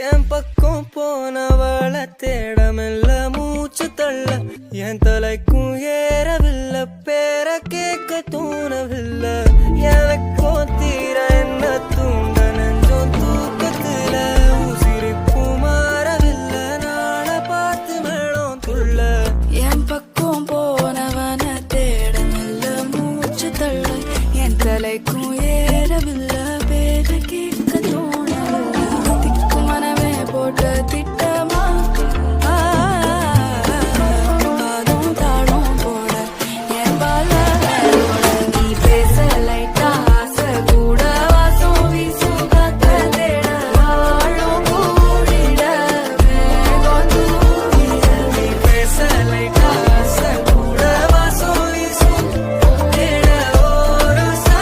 என் பக்கம் போனவள தேடமில்ல மூச்சு தள்ள என் தலைக்கும் ஏறவில்லை பேர கேட்க தோணவில்லை எனக்கும் தீர என்ன தூண்ட நெஞ்சோம் தூக்கத்துல உசிரிப்பும் மாறவில்லை நாள பார்த்து மேளம் துள்ள என் பக்கம் போனவன தேடமில்ல மூச்சு தள்ள என் தலைக்கும் ஏறவில்லை பேர கேட்க